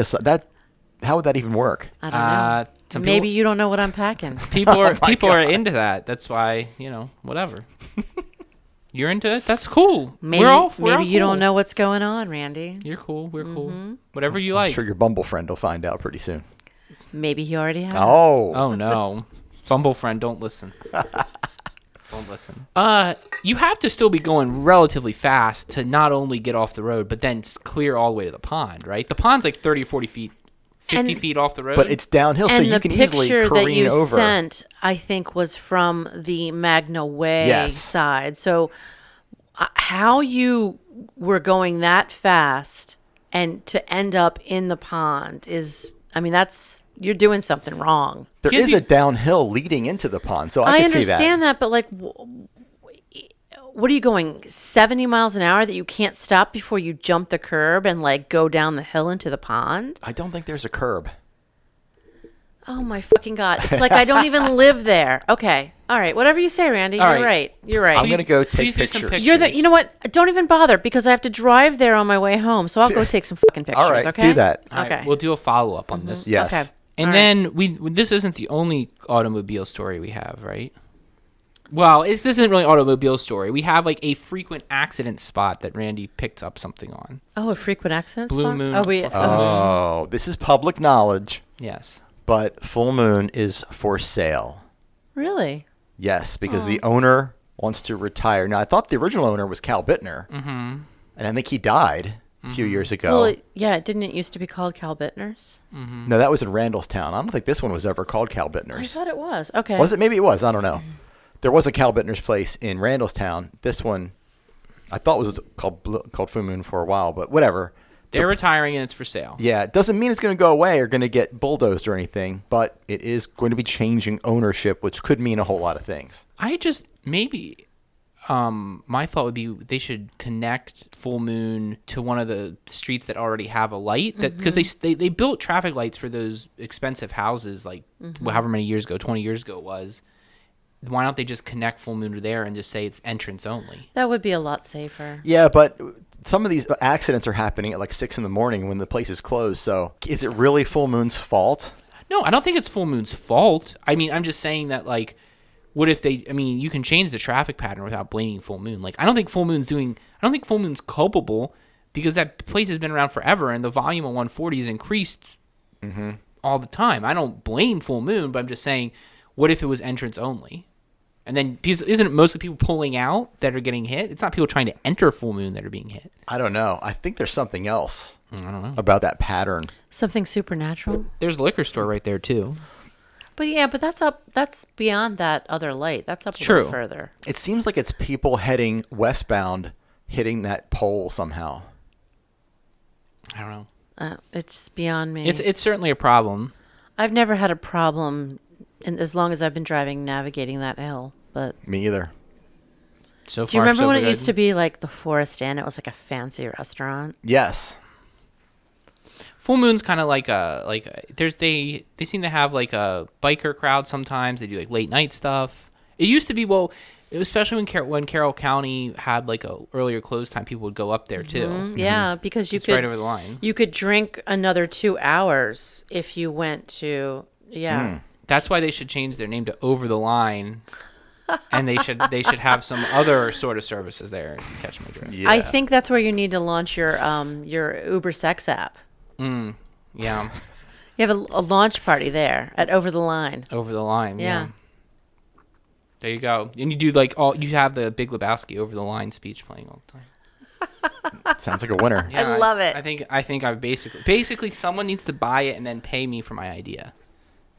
Speaker 2: how would that even work?
Speaker 3: I don't know.
Speaker 1: Some
Speaker 3: Maybe
Speaker 1: people,
Speaker 3: you don't know what I'm packing.
Speaker 1: people are
Speaker 2: my
Speaker 1: people are
Speaker 2: God.
Speaker 1: into that. That's why whatever. You're into it. That's cool.
Speaker 3: Maybe,
Speaker 1: we're all
Speaker 3: maybe you
Speaker 1: cool.
Speaker 3: don't know what's going on, Randy.
Speaker 1: You're cool. We're cool. Whatever you
Speaker 2: I'm
Speaker 1: like.
Speaker 2: sure your Bumble friend will find out pretty soon.
Speaker 3: Maybe he already has.
Speaker 2: Oh.
Speaker 1: Oh no, Bumble friend, don't listen. Don't listen. You have to still be going relatively fast to not only get off the road, but then clear all the way to the pond, right? The pond's like 30 or 40 feet, 50
Speaker 3: And-
Speaker 1: feet off the road.
Speaker 2: But it's downhill, so
Speaker 3: And
Speaker 2: you
Speaker 3: the
Speaker 2: can easily
Speaker 3: picture that
Speaker 2: careen
Speaker 3: you
Speaker 2: over.
Speaker 3: sent, I think, was from the Magna Way
Speaker 2: Yes.
Speaker 3: side. So, how you were going that fast and to end up in the pond is, I mean, you're doing something wrong.
Speaker 2: There
Speaker 1: Can't
Speaker 2: is
Speaker 1: be-
Speaker 2: a downhill leading into the pond, so I can see that.
Speaker 3: understand that, but like, what are you going 70 miles an hour that you can't stop before you jump the curb and like go down the hill into the pond?
Speaker 2: I don't think there's a curb.
Speaker 3: Oh my fucking God. It's like I don't even live there. Okay. All right. Whatever you say, Randy.
Speaker 1: All
Speaker 3: You're
Speaker 1: right.
Speaker 3: right. You're right.
Speaker 2: I'm going to go
Speaker 1: please
Speaker 2: take
Speaker 1: do some
Speaker 2: pictures.
Speaker 1: pictures.
Speaker 3: You're the. You know what? Don't even bother because I have to drive there on my way home. So I'll go take some fucking pictures.
Speaker 2: All right,
Speaker 3: okay.
Speaker 2: do that.
Speaker 1: All right,
Speaker 3: Okay.
Speaker 1: we'll do a follow up on this.
Speaker 2: Yes.
Speaker 3: Okay.
Speaker 1: And
Speaker 3: All
Speaker 1: then this isn't the only automobile story we have, right? Well, this isn't really an automobile story. We have like a frequent accident spot that Randy picked up something on.
Speaker 3: Oh, a frequent accident
Speaker 1: Blue
Speaker 3: spot?
Speaker 1: moon.
Speaker 3: Oh, we.
Speaker 2: Oh, this is public knowledge,
Speaker 1: Yes.
Speaker 2: but Full Moon is for sale.
Speaker 3: Really?
Speaker 2: Yes, because the owner wants to retire. Now, I thought the original owner was Cal Bittner, and I think he died a few years ago.
Speaker 3: Well, yeah. Didn't it used to be called Cal Bittner's?
Speaker 2: No, that was in Randallstown. I don't think this one was ever called Cal
Speaker 3: I
Speaker 2: Bittner's.
Speaker 3: thought it was. Okay.
Speaker 2: Was it? Maybe it was. I don't know. There was a Cal Bittner's place in Randallstown. This one, I thought was called Full Moon for a while, but whatever.
Speaker 1: They're retiring and it's for sale.
Speaker 2: Yeah, it doesn't mean it's going to go away or going to get bulldozed or anything, but it is going to be changing ownership, which could mean a whole lot of things.
Speaker 1: I just maybe my thought would be they should connect Full Moon to one of the streets that already have a light that because they built traffic lights for those expensive houses like however many years ago, 20 years ago it was. Why don't they just connect Full Moon to there and just say it's entrance only?
Speaker 3: That would be a lot safer.
Speaker 2: Yeah, but some of these accidents are happening at like 6 in the morning when the place is closed. So is it really Full Moon's fault?
Speaker 1: No, I don't think it's Full Moon's fault. I mean, I'm just saying that like what if they? I mean, you can change the traffic pattern without blaming full moon. Like, I don't think full moon's culpable because that place has been around forever and the volume on 140 is increased all the time. I don't blame full moon, but I'm just saying, what if it was entrance only? And then isn't it mostly people pulling out that are getting hit? It's not people trying to enter full moon that are being hit.
Speaker 2: I don't know. I think there's something else about that pattern.
Speaker 3: Something supernatural.
Speaker 1: There's a liquor store right there too.
Speaker 3: But yeah, but that's beyond that other light. That's up a
Speaker 1: True.
Speaker 3: little further.
Speaker 2: It seems like it's people heading westbound hitting that pole somehow.
Speaker 1: I don't know.
Speaker 3: It's beyond me.
Speaker 1: It's certainly a problem.
Speaker 3: I've never had a problem as long as I've been driving, navigating that hill. But
Speaker 2: Me either.
Speaker 1: So far,
Speaker 3: do you remember
Speaker 1: so
Speaker 3: when it
Speaker 1: good.
Speaker 3: used to be like the Forest Inn? It was like a fancy restaurant.
Speaker 2: Yes.
Speaker 1: Full moon's kind of like they seem to have like a biker crowd sometimes. They do like late night stuff. It used to be especially when Carroll County had like a earlier close time, people would go up there too.
Speaker 3: Mm-hmm. Yeah, because you
Speaker 1: It's
Speaker 3: could
Speaker 1: right over the line.
Speaker 3: You could drink another 2 hours if you went to
Speaker 1: That's why they should change their name to Over the Line, and they should have some other sort of services there. If you catch my drift.
Speaker 2: Yeah.
Speaker 3: I think that's where you need to launch your Uber Sex app.
Speaker 1: Yeah,
Speaker 3: You have a launch party there at Over the Line.
Speaker 1: Over the Line.
Speaker 3: Yeah.
Speaker 1: There you go. And you do you have the Big Lebowski Over the Line speech playing all the time.
Speaker 2: Sounds like a winner.
Speaker 1: Yeah,
Speaker 3: I love it.
Speaker 1: I think I've basically someone needs to buy it and then pay me for my idea,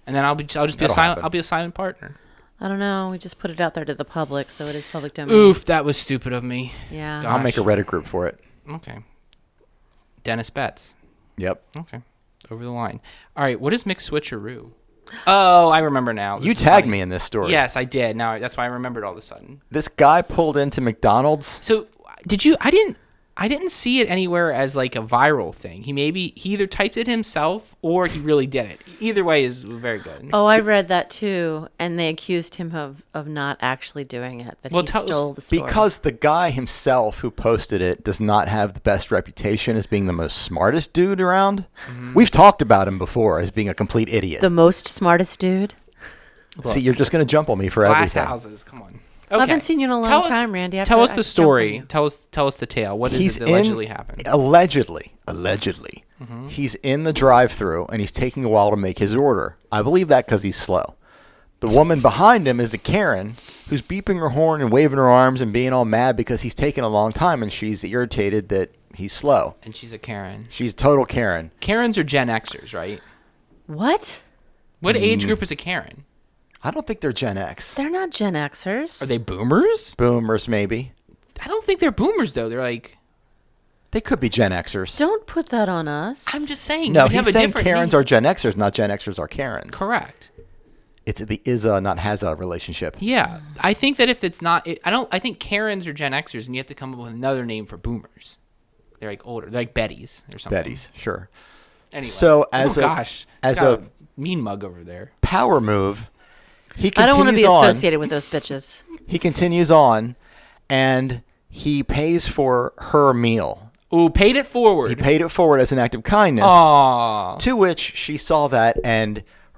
Speaker 1: and then I'll just be
Speaker 2: That'll happen.
Speaker 1: I'll be a silent partner.
Speaker 3: I don't know. We just put it out there to the public, so it is public domain.
Speaker 1: Oof, that was stupid of me.
Speaker 3: Yeah.
Speaker 1: God.
Speaker 2: I'll make a Reddit group for it.
Speaker 1: Okay. Dennis Betts.
Speaker 2: Yep.
Speaker 1: Okay. Over the line. All right. What is switcheroo? Oh, I remember now.
Speaker 2: You tagged me in this story.
Speaker 1: Yes, I did. Now that's why I remembered all of a sudden.
Speaker 2: This guy pulled into McDonald's.
Speaker 1: So did you? I didn't see it anywhere as like a viral thing. He either typed it himself or he really did it. Either way is very good.
Speaker 3: Oh, I read that too, and they accused him of not actually doing it. That he stole the story.
Speaker 2: Because the guy himself who posted it does not have the best reputation as being the most smartest dude around. We've talked about him before as being a complete idiot.
Speaker 3: the most smartest dude.
Speaker 2: See, you're just going to jump on me for
Speaker 1: Glass
Speaker 2: everything.
Speaker 1: houses. Come on.
Speaker 3: I
Speaker 1: Okay.
Speaker 3: haven't seen you in a long time, Randy. I have
Speaker 1: Tell
Speaker 3: to-
Speaker 1: us
Speaker 3: I
Speaker 1: the
Speaker 3: have to jump on
Speaker 1: story.
Speaker 3: you.
Speaker 1: Tell us the tale. What is
Speaker 2: He's
Speaker 1: it that allegedly happened?
Speaker 2: Allegedly, he's in the drive-thru and he's taking a while to make his order. I believe that because he's slow. The woman behind him is a Karen who's beeping her horn and waving her arms and being all mad because he's taking a long time and she's irritated that he's slow.
Speaker 1: And she's a Karen.
Speaker 2: She's a total Karen.
Speaker 1: Karens are Gen Xers, right?
Speaker 3: What?
Speaker 1: What age group is a Karen?
Speaker 2: I don't think they're Gen X.
Speaker 3: They're not Gen Xers.
Speaker 1: Are they boomers?
Speaker 2: Boomers, maybe.
Speaker 1: I don't think they're boomers though. They're like,
Speaker 2: They could be Gen Xers.
Speaker 3: Don't put that on us.
Speaker 1: I'm just saying.
Speaker 2: No,
Speaker 1: you'd have
Speaker 2: he's
Speaker 1: a
Speaker 2: saying
Speaker 1: different
Speaker 2: Karens
Speaker 1: name.
Speaker 2: are Gen Xers, not Gen Xers are Karens.
Speaker 1: Correct.
Speaker 2: It's the is-a, not has-a relationship.
Speaker 1: Yeah, I think that if it's not, I think Karens are Gen Xers, and you have to come up with another name for boomers. They're like older. They're like Betties or something.
Speaker 2: Betties, sure.
Speaker 1: Anyway.
Speaker 2: So as
Speaker 1: as a mean mug over there.
Speaker 2: Power move, he
Speaker 3: I don't want to
Speaker 2: continues
Speaker 3: be
Speaker 2: on.
Speaker 3: associated with those bitches.
Speaker 2: He continues on, and he pays for her meal.
Speaker 1: Ooh, paid it forward.
Speaker 2: He paid it forward as an act of kindness.
Speaker 1: Aww.
Speaker 2: To which she saw that,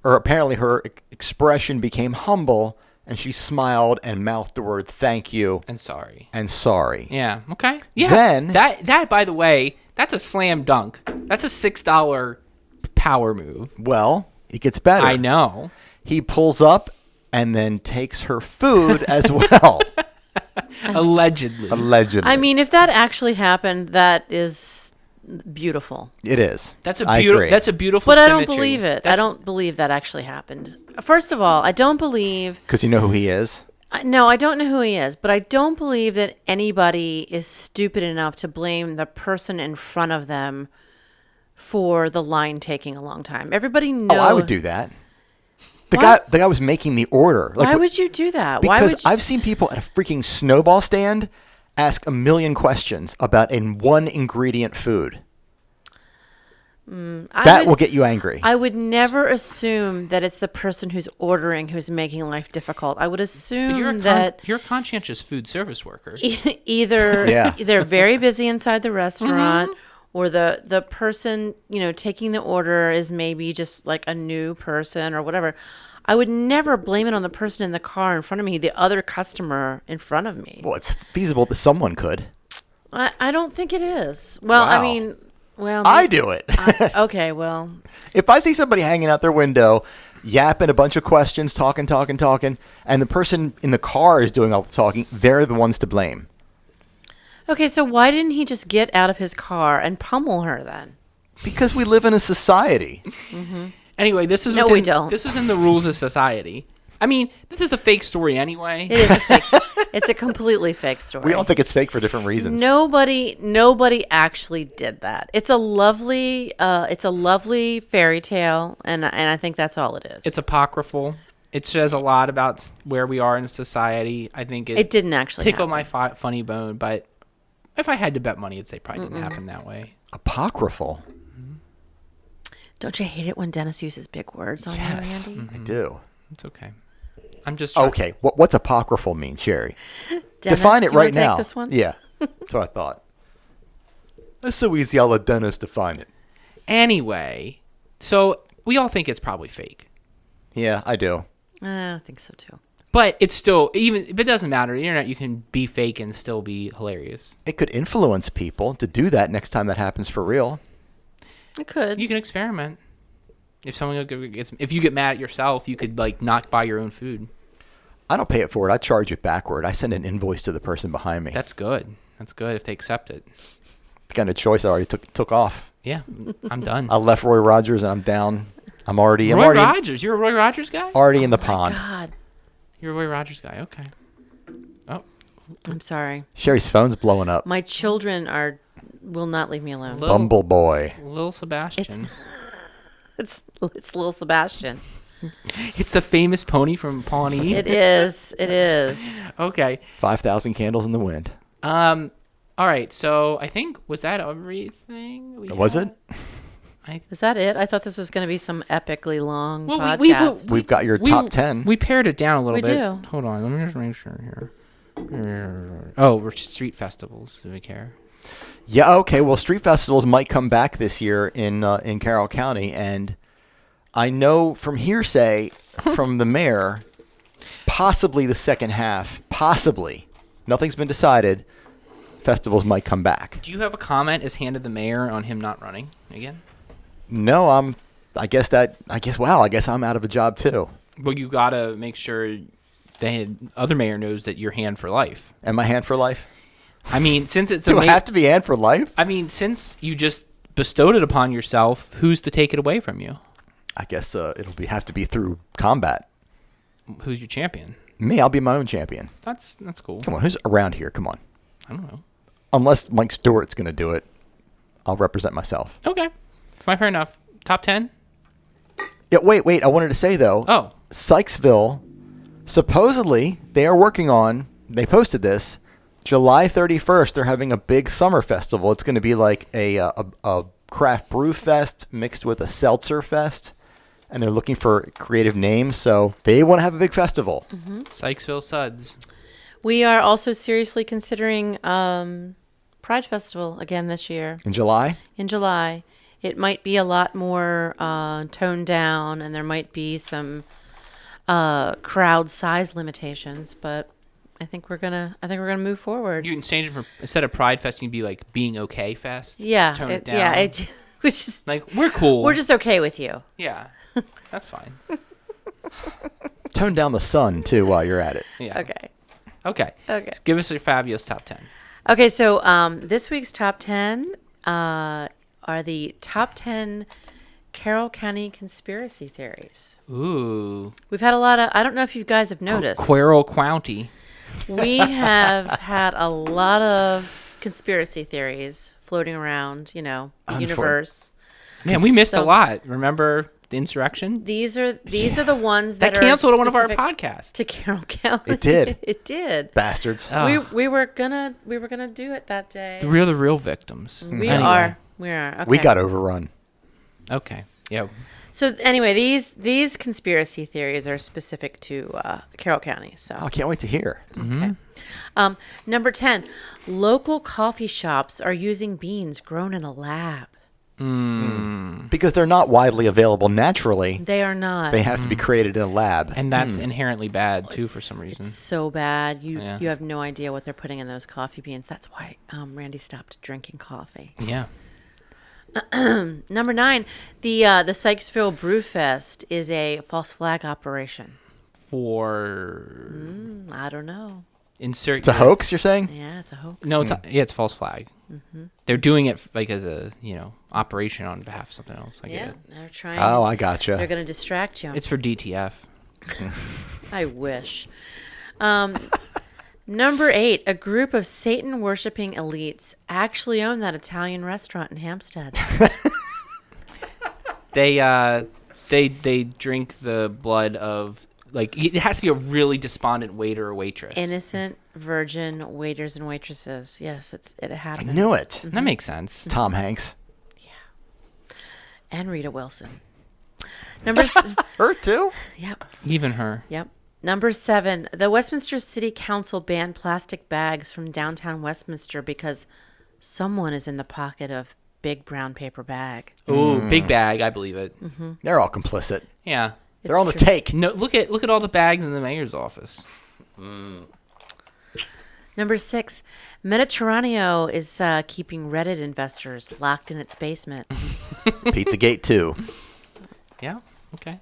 Speaker 2: or apparently her expression became humble, and she smiled and mouthed the word "thank you"
Speaker 1: And sorry.
Speaker 2: and "sorry."
Speaker 1: Yeah. Okay. Yeah.
Speaker 2: Then-
Speaker 1: that by the way, that's a slam dunk. That's a $6 power move.
Speaker 2: Well, it gets better.
Speaker 1: I know.
Speaker 2: He pulls up and then takes her food as well.
Speaker 1: Allegedly.
Speaker 2: Allegedly.
Speaker 3: I mean, if that actually happened, that is beautiful.
Speaker 2: it is.
Speaker 1: That's a
Speaker 2: I
Speaker 1: beautiful.
Speaker 2: agree.
Speaker 1: That's a beautiful.
Speaker 3: But I don't
Speaker 1: symmetry.
Speaker 3: believe it. I
Speaker 1: That's-
Speaker 3: don't believe that actually happened. First of all, I don't believe.
Speaker 2: Because you know who he is.
Speaker 3: No, I don't know who he is, but I don't believe that anybody is stupid enough to blame the person in front of them for the line taking a long time. Everybody knows.
Speaker 2: Oh, I would do that. The
Speaker 3: What?
Speaker 2: guy was making the order.
Speaker 3: Why would you do that? Why
Speaker 2: Because
Speaker 3: would you?
Speaker 2: I've seen people at a freaking snowball stand ask a million questions about a one ingredient food. That will get you angry.
Speaker 3: I would never assume that it's the person who's ordering who's making life difficult. I would
Speaker 1: But
Speaker 3: assume that
Speaker 1: you're a conscientious food service worker.
Speaker 3: either
Speaker 2: Yeah.
Speaker 3: they're very busy inside the restaurant or the person, taking the order is maybe just like a new person or whatever. I would never blame it on the person in the car in front of me, the other customer in front of me.
Speaker 2: Well, it's feasible that someone could.
Speaker 3: I don't think it is. Well,
Speaker 2: Wow.
Speaker 3: I mean, well,
Speaker 2: I do it.
Speaker 3: okay, well,
Speaker 2: If I see somebody hanging out their window, yapping a bunch of questions, talking, and the person in the car is doing all the talking, they're the ones to blame.
Speaker 3: okay. So why didn't he just get out of his car and pummel her then?
Speaker 2: Because we live in a society.
Speaker 1: Anyway, this is
Speaker 3: No, we don't.
Speaker 1: This is in the rules of society. I mean, this is a fake story anyway.
Speaker 3: It is a fake. It's a completely fake story.
Speaker 2: We all think it's fake for different reasons.
Speaker 3: Nobody actually did that. It's a lovely fairy tale, and I think that's all it is.
Speaker 1: It's apocryphal. It says a lot about where we are in society. I think
Speaker 3: it didn't actually
Speaker 1: tickle
Speaker 3: happen.
Speaker 1: my funny bone, but if I had to bet money, I'd say probably didn't happen that way.
Speaker 2: Apocryphal.
Speaker 3: Don't you hate it when Dennis uses big words on
Speaker 2: Yes,
Speaker 3: you, Randy?
Speaker 2: I do.
Speaker 1: It's okay. I'm just trying.
Speaker 2: Okay, what's apocryphal mean, Sherry?
Speaker 3: Dennis,
Speaker 2: Define it
Speaker 3: you wanna
Speaker 2: right now.
Speaker 3: Take this one?
Speaker 2: Yeah, that's what I thought. That's so easy. I'll let Dennis define it.
Speaker 1: Anyway, so we all think it's probably fake,
Speaker 2: Yeah, I do.
Speaker 3: I think so too.
Speaker 1: but it's still if it doesn't matter. The internet, you can be fake and still be hilarious.
Speaker 2: It could influence people to do that next time that happens for real.
Speaker 3: It could.
Speaker 1: You can experiment. If you get mad at yourself, you could like not buy your own food.
Speaker 2: I don't pay it forward. I charge it backward. I send an invoice to the person behind me.
Speaker 1: That's good. That's good if they accept it.
Speaker 2: Kind of choice I already took off.
Speaker 1: Yeah, I'm done.
Speaker 2: I left Roy Rogers and I'm down. I'm already
Speaker 1: Rogers. You're a Roy Rogers guy?
Speaker 2: already in the pond.
Speaker 3: God,
Speaker 1: You're a Roy Rogers guy. Okay. Oh,
Speaker 3: I'm sorry.
Speaker 2: Sherry's phone's blowing up.
Speaker 3: My children will not leave me alone.
Speaker 1: Little-
Speaker 2: Bumble boy.
Speaker 1: Lil Sebastian.
Speaker 3: It's little Sebastian.
Speaker 1: It's a famous pony from Pawnee.
Speaker 3: It is. It is.
Speaker 1: Okay.
Speaker 2: 5,000 candles in the wind.
Speaker 1: All right. So I think was that everything?
Speaker 2: Was it?
Speaker 3: Is that it? I thought this was going to be some epically long
Speaker 1: Well,
Speaker 3: podcast.
Speaker 2: We've got your top 10.
Speaker 1: We pared it down a little
Speaker 3: We
Speaker 1: bit.
Speaker 3: do.
Speaker 1: Hold on. Let me just make sure here. Oh, we're street festivals. Do we care?
Speaker 2: Yeah, okay. Well, street festivals might come back this year in Carroll County, and I know from hearsay from the mayor, possibly the second half, possibly, nothing's been decided, festivals might come back.
Speaker 1: Do you have a comment as handed the mayor on him not running again?
Speaker 2: No, I guess I'm out of a job too.
Speaker 1: Well, you gotta make sure the other mayor knows that you're hand for life.
Speaker 2: Am I hand for life?
Speaker 1: I mean, since it's
Speaker 2: Do I have to be hand for life?
Speaker 1: I mean, since you just bestowed it upon yourself, who's to take it away from you?
Speaker 2: I guess have to be through combat.
Speaker 1: Who's your champion?
Speaker 2: Me, I'll be my own champion.
Speaker 1: That's cool.
Speaker 2: Come on, who's around here? Come on.
Speaker 1: I don't know.
Speaker 2: Unless Mike Stewart's going to do it, I'll represent myself.
Speaker 1: Okay, fair enough. Top 10?
Speaker 2: Yeah, wait. I wanted to say, though,
Speaker 1: Oh,
Speaker 2: Sykesville, supposedly, they posted this, July 31st, they're having a big summer festival. It's going to be like a craft brew fest mixed with a seltzer fest, and they're looking for creative names, so they want to have a big festival.
Speaker 1: Sykesville Suds.
Speaker 3: We are also seriously considering Pride Festival again this year
Speaker 2: In July?
Speaker 3: in July. It might be a lot more toned down, and there might be some crowd size limitations, but I think we're gonna move forward.
Speaker 1: You can change it from instead of Pride Fest, you can be like Being Okay Fest.
Speaker 3: Yeah,
Speaker 1: Tone it down.
Speaker 3: yeah. Which is
Speaker 1: Like we're cool.
Speaker 3: we're just okay with you.
Speaker 1: yeah. That's fine.
Speaker 2: Tone down the sun, too, while you're at it.
Speaker 1: Yeah.
Speaker 3: Okay.
Speaker 1: Okay.
Speaker 3: Okay.
Speaker 1: Give us your fabulous top 10.
Speaker 3: Okay. So this week's top 10 are the top 10 Carroll County conspiracy theories.
Speaker 1: Ooh.
Speaker 3: We've had a lot of. I don't know if you guys have noticed.
Speaker 1: Quirrell County.
Speaker 3: We have had a lot of conspiracy theories floating around, the universe.
Speaker 1: Man, we missed a
Speaker 3: So-
Speaker 1: lot. Remember the insurrection?
Speaker 3: These are the ones
Speaker 1: That
Speaker 3: that,
Speaker 1: canceled
Speaker 3: are
Speaker 1: one of our
Speaker 3: specific
Speaker 1: podcasts.
Speaker 3: to Carroll County.
Speaker 2: It did.
Speaker 3: It did.
Speaker 2: Bastards.
Speaker 1: Oh,
Speaker 3: We were gonna do it that day.
Speaker 1: we're the real victims.
Speaker 3: We
Speaker 1: Anyway.
Speaker 3: are. We are. Okay.
Speaker 2: We got overrun.
Speaker 1: Okay. Yeah.
Speaker 3: So anyway, these conspiracy theories are specific to Carroll County. So
Speaker 2: I can't wait to hear.
Speaker 3: number 10, local coffee shops are using beans grown in a lab.
Speaker 2: Because they're not widely available naturally.
Speaker 3: They are not.
Speaker 2: They have to be created in a lab.
Speaker 1: And that's inherently bad too for some reason.
Speaker 3: It's so bad. You
Speaker 1: Yeah.
Speaker 3: you have no idea what they're putting in those coffee beans. That's why Randy stopped drinking coffee.
Speaker 1: Yeah.
Speaker 3: Number 9, the Sykesville Brewfest is a false flag operation.
Speaker 1: For
Speaker 3: I don't know.
Speaker 1: insert.
Speaker 2: It's a hoax, you're saying?
Speaker 3: Yeah, it's a hoax.
Speaker 1: No, it's false flag. They're doing it like as a operation on behalf of something else. I get
Speaker 3: Yeah,
Speaker 1: it.
Speaker 3: they're trying.
Speaker 2: Oh, I
Speaker 3: They're
Speaker 2: gotcha.
Speaker 3: going to distract you.
Speaker 1: It's for DTF.
Speaker 3: I wish. Number 8, a group of Satan-worshipping elites actually own that Italian restaurant in Hampstead.
Speaker 1: They drink the blood of, like, it has to be a really despondent waiter or waitress.
Speaker 3: Innocent, virgin waiters and waitresses. Yes, it
Speaker 2: I
Speaker 3: happened.
Speaker 2: knew it.
Speaker 1: That makes sense.
Speaker 2: Tom Hanks.
Speaker 3: And Rita Wilson. Number
Speaker 2: Her too?
Speaker 3: Yep.
Speaker 1: Even her.
Speaker 3: Yep. Number 7, the Westminster City Council banned plastic bags from downtown Westminster because someone is in the pocket of big brown paper bag.
Speaker 1: Ooh, big bag. I believe it.
Speaker 2: They're all complicit.
Speaker 1: Yeah.
Speaker 2: They're on the
Speaker 3: true.
Speaker 2: take.
Speaker 1: No, look at all the bags in the mayor's office.
Speaker 3: Number 6, Mediterraneo is keeping Reddit investors locked in its basement.
Speaker 2: Pizzagate 2.
Speaker 1: Yeah. Okay.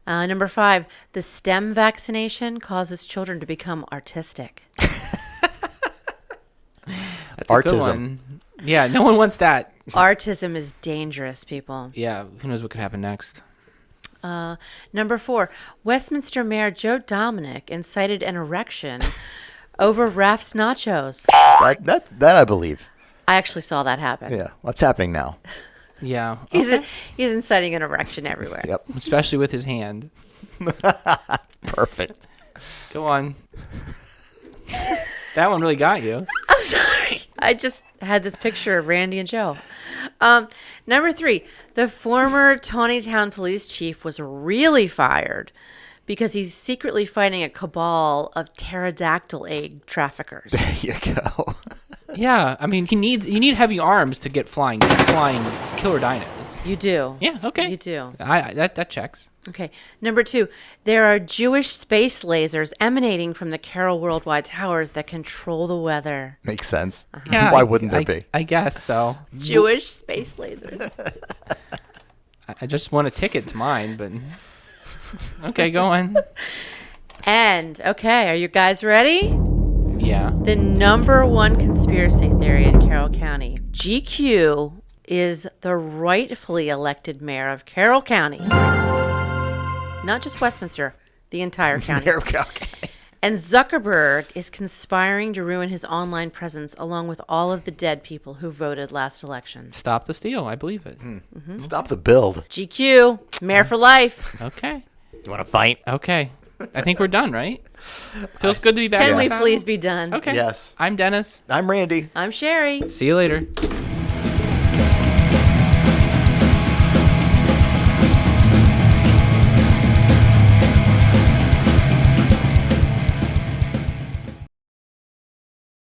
Speaker 3: Number 5, the STEM vaccination causes children to become artistic.
Speaker 1: That's a good
Speaker 2: Artism.
Speaker 1: one. Yeah. No one wants that.
Speaker 3: Autism is dangerous, people.
Speaker 1: Yeah. Who knows what could happen next?
Speaker 3: Number 4, Westminster Mayor Joe Dominic incited an erection over Raph's nachos.
Speaker 2: That I believe.
Speaker 3: I actually saw that happen.
Speaker 2: Yeah. What's happening now?
Speaker 1: Yeah.
Speaker 3: He's inciting an erection everywhere.
Speaker 2: Yep.
Speaker 1: Especially with his hand.
Speaker 2: Perfect.
Speaker 1: Go on. That one really got you.
Speaker 3: I'm sorry. I just had this picture of Randy and Joe. Number 3, the former Tawnytown police chief was really fired because he's secretly fighting a cabal of pterodactyl egg traffickers.
Speaker 2: There you go.
Speaker 1: Yeah. I mean, you need heavy arms to get flying killer dinos.
Speaker 3: You do.
Speaker 1: Yeah. Okay.
Speaker 3: You do.
Speaker 1: That checks.
Speaker 3: Okay. Number 2, there are Jewish space lasers emanating from the Carroll Worldwide Towers that control the weather.
Speaker 2: Makes sense.
Speaker 1: Yeah.
Speaker 2: Why wouldn't there be?
Speaker 1: I guess so.
Speaker 3: Jewish space lasers.
Speaker 1: I just want a ticket to mine, but okay, go on.
Speaker 3: And, okay, are you guys ready?
Speaker 1: Yeah.
Speaker 3: The number 1 conspiracy theory in Carroll County. GQ is the rightfully elected mayor of Carroll County. Not just Westminster, the entire county.
Speaker 2: Okay.
Speaker 3: And Zuckerberg is conspiring to ruin his online presence along with all of the dead people who voted last election.
Speaker 1: Stop the steal. I believe it.
Speaker 2: Stop the build.
Speaker 3: GQ, mayor for life.
Speaker 1: Okay.
Speaker 2: You want to fight?
Speaker 1: Okay. I think we're done, right? Feels good to be back.
Speaker 3: Can
Speaker 1: in
Speaker 3: we
Speaker 1: the
Speaker 3: please
Speaker 1: saddle.
Speaker 3: be done?
Speaker 1: Okay.
Speaker 2: Yes.
Speaker 1: I'm Dennis.
Speaker 2: I'm Randy.
Speaker 3: I'm Sherri.
Speaker 1: See you later.